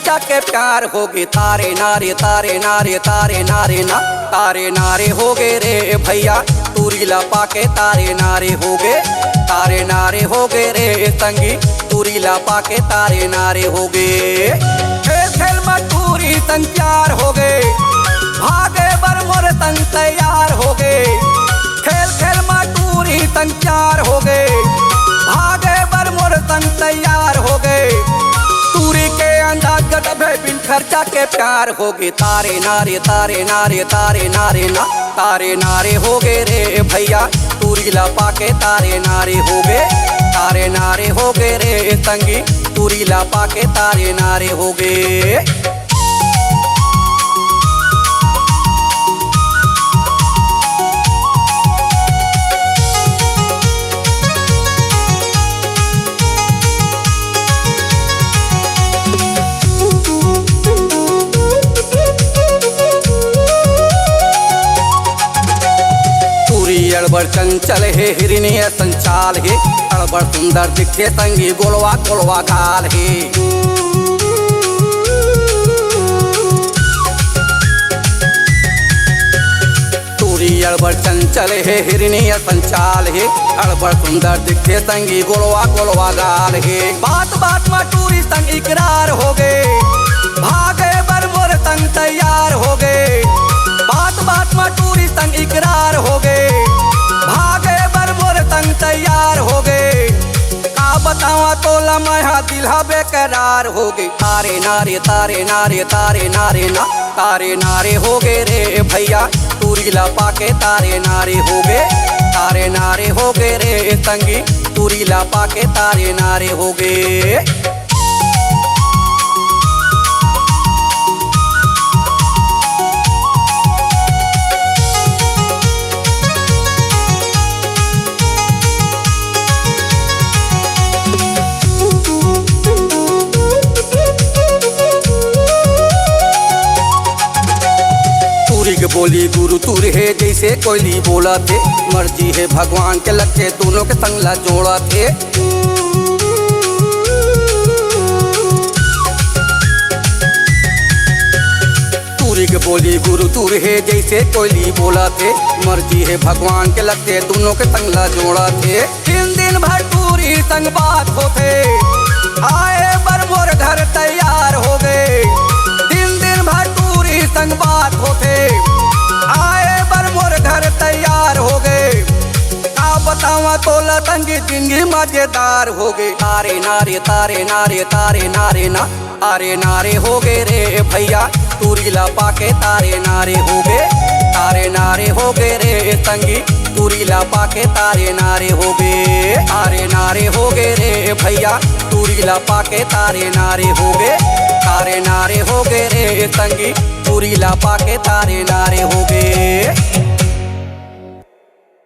खर्चा के प्यार हो गए। तारे नारे तारे नारे तारे नारे ना, तारे नारे हो गए रे भैया तूरी लपा के तारे नारे हो गए। तारे नारे हो गए रे संगी तूरी लपा के तारे नारे हो गए। खेल खेल में तूरी संग प्यार हो गए, भागे बर मोर संग तैयार हो गए। खेल खेल में तूरी संग प्यार हो गए, भागे बर मोर संग तैयार हो गए। तूरी के अंदाज गटबे बिन खर्चा के प्यार हो गए। तारे नारे तारे नारे तारे नारे ना, तारे नारे हो गए रे भैया तूरी लपा के तारे नारे हो गए। तारे नारे हो गए रे संगी तूरी लपा के तारे नारे हो गए। अड़बड़ चंचल है हिरनी संचाल है, अड़बड़ सुंदर दिखे संगी गोलवा गोलवा गाल है। तूरी अड़बड़ चंचल है हिरनी संचाल है, अड़बड़ सुंदर दिखे संगी गोलवा गोलवा गाल है। बात बात में टूरी संग इकरार हो गए, भागे बर मोर संग तैयार हो गए। बात बात में टूरी संग इकरार हो गए, भागे बर मोर संग तैयार हो गए। का बतावा तोला मैं दिलहा बेकरार हो गई। तारे नारे तारे नारे तारे नारे ना, तारे नारे हो गए रे भैया तूरी लपा के तारे नारे हो गए। तारे नारे हो गए रे संगी तूरी लपा के तारे नारे हो गए। बोली गुरु तूर है जैसे कोयली बोला थे, मर्जी है भगवान के लगे दोनों के संगला जोड़ा थे। तूरी के बोली गुरु तूर है जैसे कोयली बोला थे, मर्जी है भगवान के लगे दोनों के संगला जोड़ा थे। दिन भर तूरी संग बात होते, आए बर मोर घर तैयार हो गए। दिन भर तूरी संग बात होते, आए बर मोर घर तैयार हो गए। का बतावा तोला संगी जिंदगी मजेदार हो गई। तारे नारे तारे नारे तारे नारे ना, तारे नारे हो गए रे भैया तूरी लपा के तारे नारे हो गए। तारे नारे हो गए रे संगी तूरी लपा के तारे नारे हो गए। तारे नारे हो गए रे भैया तूरी लपा के तारे नारे हो गए। तारे नारे हो गए रे संगी तूरी लपा के तारे नारे हो गए।